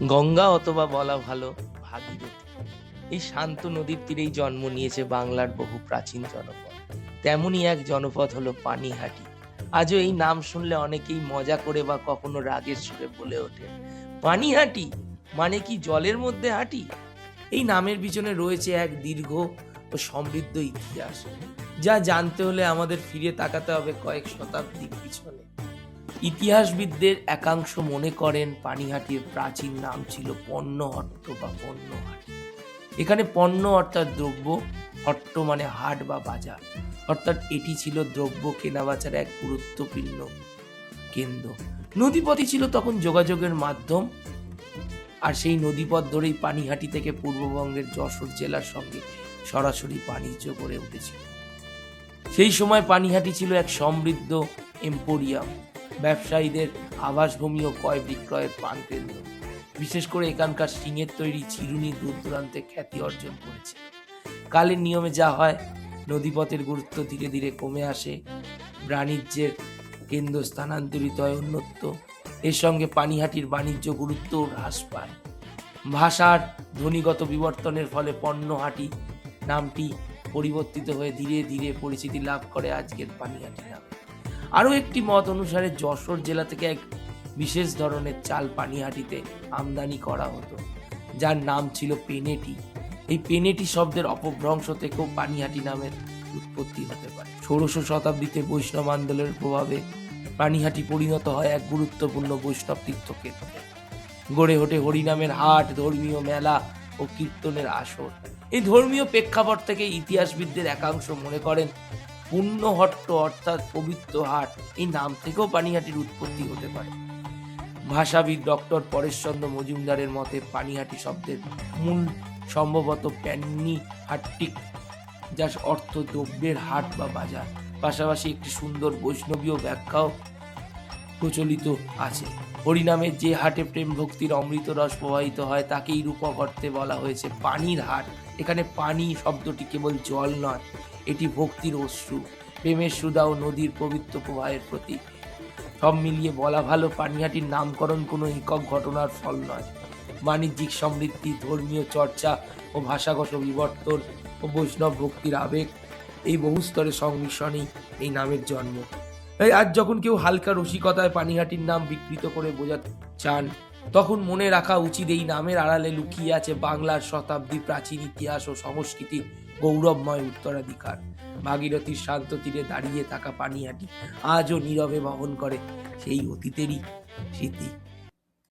গঙ্গা অথবা বলা ভালো ভাগীরথী। এই শান্ত নদীর তীরেই জন্ম নিয়েছে বাংলার বহু প্রাচীন জনপদ। তেমনই এক জনপদ হলো পানিহাটি। আজও এই নাম শুনলে অনেকেই মজা করে বা কখনো রাগের সুরে বলে ওঠে, পানিহাটি মানে কি জলের মধ্যে হাঁটি? এই নামের পিছনে রয়েছে এক দীর্ঘ ও সমৃদ্ধ ইতিহাস, যা জানতে হলে আমাদের ফিরে তাকাতে হবে কয়েক শতাব্দীর পিছনে। ইতিহাসবিদদের একাংশ মনে করেন পানিহাটির প্রাচীন নাম ছিল পণ্যহট্ট বা পণ্যহাটি। এখানে পণ্য অর্থাৎ দ্রব্য, হট্ট মানে হাট বা বাজার, অর্থাৎ এটি ছিল দ্রব্য কেনাবেচার এক গুরুত্বপূর্ণ কেন্দ্র। নদীপথই ছিল তখন যোগাযোগের মাধ্যম, আর সেই নদীপথ ধরেই পানিহাটি থেকে পূর্ববঙ্গের যশোর জেলার সঙ্গে সরাসরি বাণিজ্য গড়ে উঠেছিল। সেই সময় পানিহাটি ছিল এক সমৃদ্ধ এম্পোরিয়াম, ব্যবসায়ীদের আবাসভূমি ও ক্রয় বিক্রয়ের প্রাণকেন্দ্র। বিশেষ করে এখানকার সিঙের তৈরি চিরুনি দূর দূরান্তে খ্যাতি অর্জন করেছে। কালের নিয়মে যা হয়, নদীপথের গুরুত্ব ধীরে ধীরে কমে আসে, বাণিজ্যের কেন্দ্র স্থানান্তরিত হয় অন্যত্র। এর সঙ্গে পানিহাটির বাণিজ্য গুরুত্ব হ্রাস পায়। ভাষার ধ্বনিগত বিবর্তনের ফলে পণ্যহাটি নামটি পরিবর্তিত হয়ে ধীরে ধীরে পরিচিতি লাভ করে আজকের পানিহাটি নামে। আরও একটি মত অনুসারে যশোর জেলা থেকে এক বিশেষ ধরনের চাল পানিহাটিতে আমদানি করা হতো, যার নাম ছিল পেনেটি। এই পেনেটি শব্দের অপভ্রংশ থেকেও পানিহাটি নামের উৎপত্তি হতে পারে। ১৬শ শতাব্দীতে বৈষ্ণব আন্দোলনের প্রভাবে পানিহাটি পরিণত হয় এক গুরুত্বপূর্ণ বৈষ্ণব তীর্থক্ষেত্রে। গড়ে ওঠে হরিনামের হাট, ধর্মীয় মেলা ও কীর্তনের আসর। এই ধর্মীয় প্রেক্ষাপট থেকে ইতিহাসবিদদের একাংশ মনে করেন পুণ্যহট্ট অর্থাৎ পবিত্র হাট এই নাম থেকেও পানিহাটির উৎপত্তি হতে পারে। ভাষাবিদ ডক্টর পরেশচন্দ্র মজুমদারের মতে পানিহাটি শব্দের মূল সম্ভবত প্যান্নি হাট্টিক, যার অর্থ দ্রব্যের হাট বা বাজার। পাশাপাশি একটি সুন্দর বৈষ্ণবীয় ব্যাখ্যাও প্রচলিত আছে। হরিনামের যে হাটে প্রেম ভক্তির অমৃত রস প্রবাহিত হয় তাকেই রূপক অর্থে বলা হয়েছে পানির হাট। এখানে পানি শব্দটি কেবল জল নয়, এটি ভক্তির অশ্রু, প্রেমের সুধা ও নদীর পবিত্র প্রবাহের প্রতীক। সব মিলিয়ে বলা ভালো, পানিহাটির নামকরণ কোনো একক ঘটনার ফল নয়। বাণিজ্যিক সমৃদ্ধি, ধর্মীয় চর্চা ও ভাষাগত বিবর্তন ও বৈষ্ণব ভক্তির আবেগ, এই বহু স্তরের সংমিশ্রণেই এই নামের জন্ম। তাই আজ যখন কেউ হালকা রসিকতায় পানিহাটির নাম বিকৃত করে বোঝাতে চান, তখন মনে রাখা উচিত এই নামের আড়ালে লুকিয়ে আছে বাংলার শতাব্দী প্রাচীন ইতিহাস ও সংস্কৃতির গৌরবময় উত্তরাধিকার। ভাগীরথীর শান্ত তীরে দাঁড়িয়ে থাকা পানিহাটি আজও নীরবে বহন করে সেই অতীতেরই স্মৃতি।